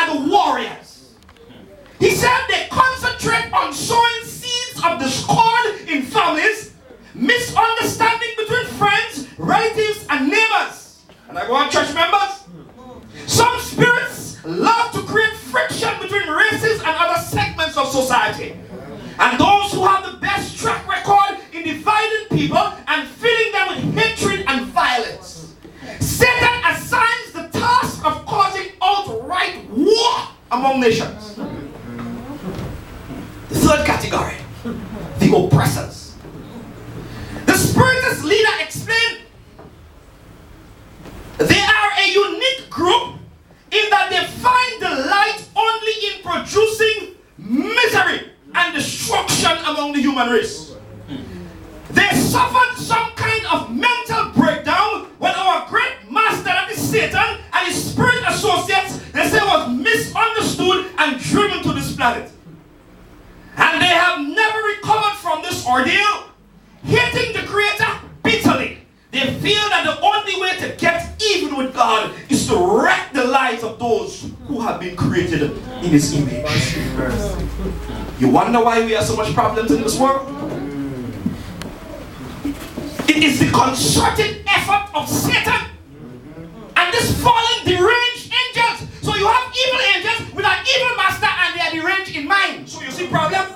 are the warriors. He said they concentrate on sowing seeds of discord in families, misunderstanding between friends, relatives, and neighbors. And I go on, church members. Some spirits love to create friction between races and other segments of society. And those who have the best track record in dividing people and filling them with hatred and violence. Satan assigns the task of causing outright war among nations. The third category, the oppressors. The spiritist leader explained they are a unique group in that they find delight only in producing misery and destruction among the human race. They suffered some kind of mental breakdown when our great master, that is Satan, and his spirit associates, they say, was misunderstood and driven to this planet. And they have never recovered from this ordeal, hating the Creator bitterly. They feel that the only way to get even with God is to wreck the lives of those who have been created in His image. You wonder why we have so much problems in this world? It is the concerted effort of Satan and this fallen deranged angels. So you have evil angels with an evil master and they are deranged in mind. So you see problem?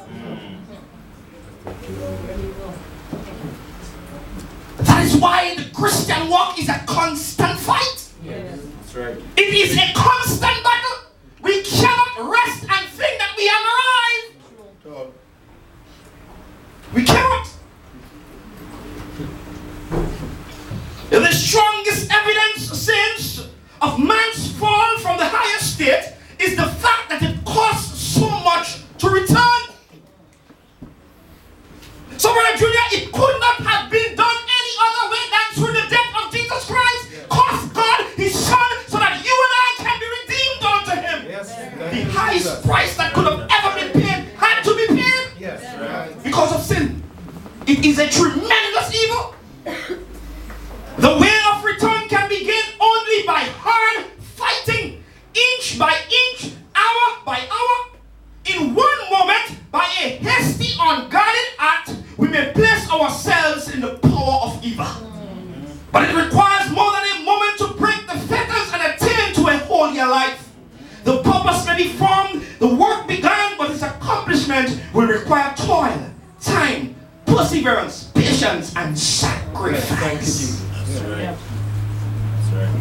That is why the Christian walk is a constant fight. Yes, that's right. It is a constant battle. We cannot rest and think that we have arrived. We cannot. The strongest evidence, saints, of man's fall from the higher state is the fact that it costs so much to return. So, Brother Junior, it could not have been done any other way than through the death of Jesus Christ. Cost God His Son so that you and I can be redeemed unto Him. Yes, the highest price that could have ever been paid had to be paid. Yes, right. Because of sin. It is a tremendous evil. The way of return can be gained only by hard fighting, inch by inch, hour by hour. In one moment, by a hasty, unguarded act, we may place ourselves in the power of evil. But it requires more than a moment to break the fetters and attain to a holier life. The purpose may be formed, the work begun, but its accomplishment will require toil, time, perseverance, patience, and sacrifice. That's right. That's right.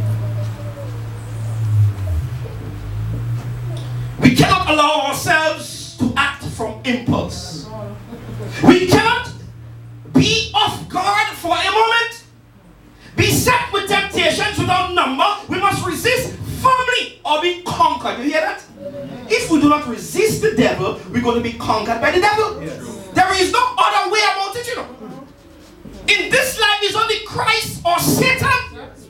We cannot allow ourselves to act from impulse. We cannot be off guard for a moment. Beset with temptations without number, we must resist firmly or be conquered. You hear that? If we do not resist the devil, we're going to be conquered by the devil. Yes. There is no other way about it, you know. In this life, it's only Christ or Satan.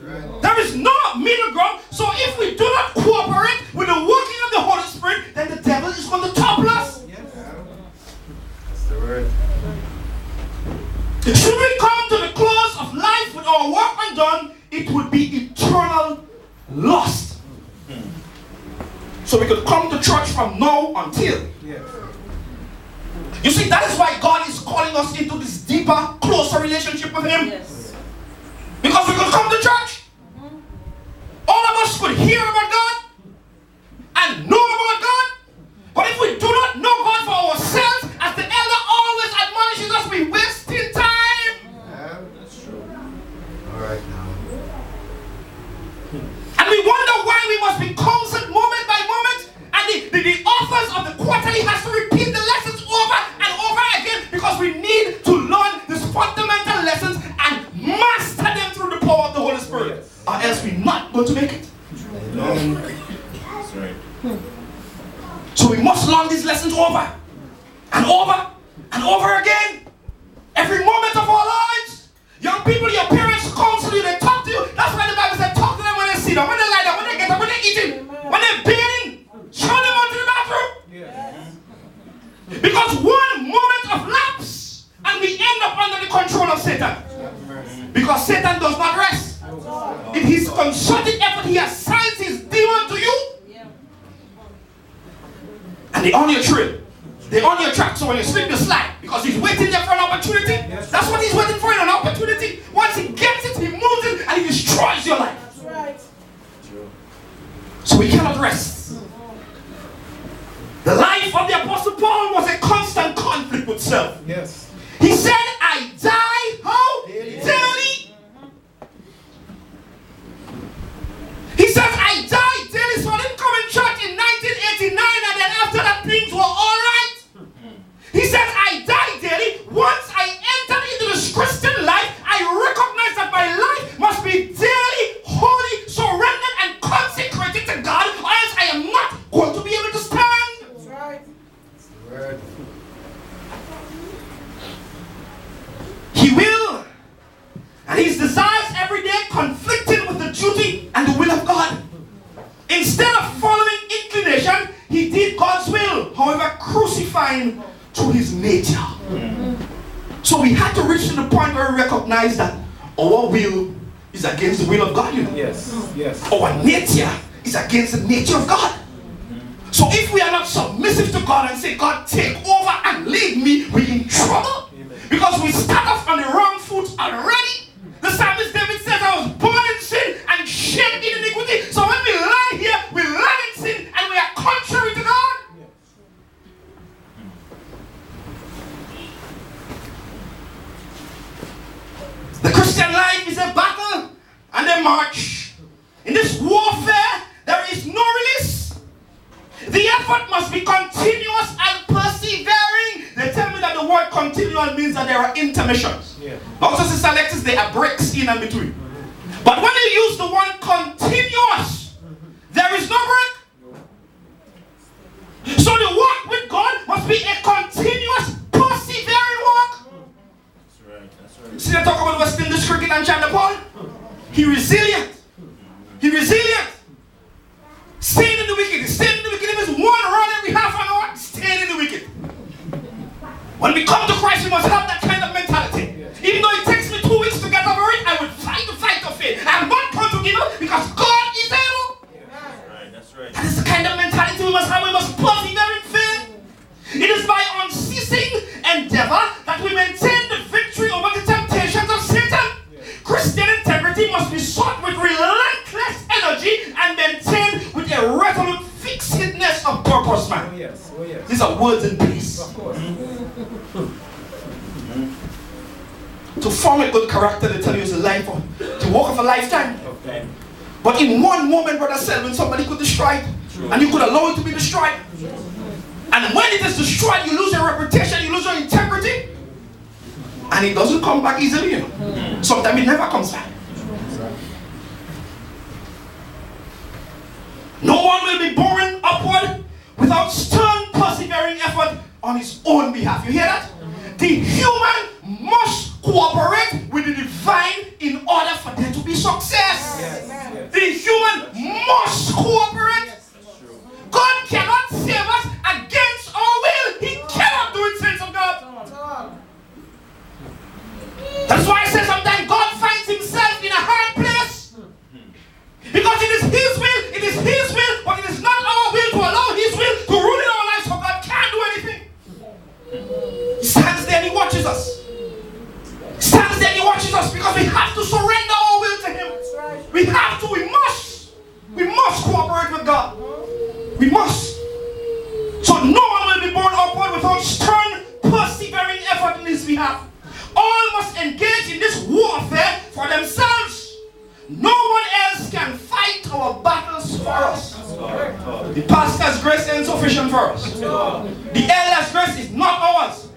Right. There is no middle ground. So if we do not cooperate with the working of the Holy Spirit, then the devil is going to topple us. Yes. That's the word. Should we come to the close of life with our work undone, it would be eternal lost. So we could come to church from now until. Yes. You see, that is why God is calling us into this deeper, closer relationship with Him. Yes. Because we could come to church. All of us could hear about God and know about God. But if we do not know God for ourselves, as the elder always admonishes us, we're wasting time. Yeah, that's true. All right now. And we wonder why we must be counseled moment by moment. And the authors of the quarterly has to repeat the lessons over and over again because we need to learn these fundamental lessons and master them through the power of the Holy Spirit. Yes. Or else we're not going to make it. No. That's right. So we must learn these lessons over and over and over again. Every moment of our lives. Young people, your parents counsel you, they talk to you. That's why the Bible said talk to them when they sit down, when they lie down, when they get up, when they're eating, when they're bathing. Show them out to the bathroom. Yes. Because one moment of lapse and we end up under the control of Satan. Because Satan does not rest. In his concerted effort, he assigns his demon to you. They on your trail. They on your track. So when you slip, you slide. Because he's waiting there for an opportunity. That's what he's waiting for, an opportunity. Once he gets it, he moves it and he destroys your life. That's right. So we cannot rest. The life of the Apostle Paul was a constant conflict with self. Yes. He said, I die, how? Daily. He says, I die daily. So I didn't come in church in 1989 and then after that things were all right. He says, I die daily. Once I entered into this Christian life, I recognize that my life must be daily, holy, surrendered, and consecrated to God, or else I am not going to be able to stand. That's right. That's the word. He will. And his desires every day conflicting with the duty and the will of God. Instead of following inclination, he did God's will, however crucifying to his nature. So we had to reach to the point where we recognize that our will is against the will of God, you know. Yes. Yes. Our nature is against the nature of God. So if we are not submissive to God and say, God, take over and lead me, we're in trouble. Because we start off on the wrong foot already. The psalmist David says, I was born in sin and shaped in iniquity. So when we lie here, we lie in sin and we are contrary to God. The Christian life is a battle and a march. In this warfare, there is no release. The effort must be continuous and persevering. They tell me that the word continual means that there are intermissions. Also, Sister Alexis, there are breaks in and between. But when you use the word continuous, there is no break. So the walk with God must be a continuous, persevering walk. That's right. That's right. See, they talk about West Indies cricket and China Paul. He resilient. He resilient. Staying in the wicket. Staying in the wicket. If it's one run every half an hour, staying in the wicket. When we come to Christ, we must have that kind of mentality. Even though it takes me 2 weeks to get over it, I will fight the fight of faith. I'm not going to give up because God is able. That's right. That's right. That is the kind of mentality we must have. We must persevere in faith. It is by unceasing endeavor that we maintain the victory over the temptations of Satan. Christian integrity must be sought with relentless energy and maintained with a resolute fixedness of purpose, man. Oh yes. Oh yes. These are words in peace. Of course. To form a good character, they tell you, is a life to walk of a lifetime. Okay. But in one moment, Brother Selwyn, somebody could destroy it. And you could allow it to be destroyed. And when it is destroyed, you lose your reputation, you lose your integrity. And it doesn't come back easily, you know. Sometimes it never comes back. No one will be born upward without stern, persevering effort on his own behalf. You hear that? The human must cooperate with the divine in order for there to be success. Yes. The human must cooperate. God cannot save us against our will. He cannot do it, saints of God. That's why I say sometimes God finds himself in a hard place. Because it is his will, but it is not our will to allow his will to rule in our lives, so God can't do anything. He stands there and he watches us. Stands there and he watches us because we have to surrender our will to him. We have to, we must cooperate with God. We must. So no one will be born upward without stern, persevering effort in his behalf. All must engage in this warfare for themselves. No one else can fight our battles for us. The pastor's grace is insufficient for us. The elder's grace is not ours.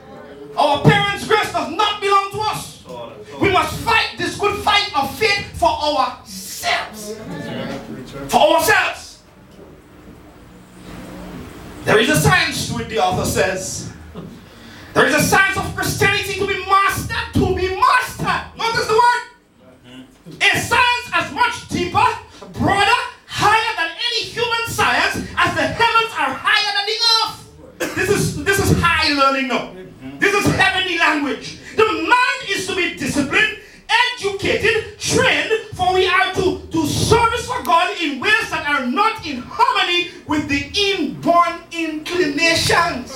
Our parents' grace does not belong to us. We must fight this good fight of faith for ourselves. For ourselves. There is a science to it, the author says. There is a science of Christianity to be mastered. To be mastered. Notice the word. A science as much deeper, broader, higher than any human science as the heavens are higher than the earth. This is high learning now. This is heavenly language. The mind is to be disciplined, educated, trained, for we are to do service for God in ways that are not in harmony with the inborn inclination generations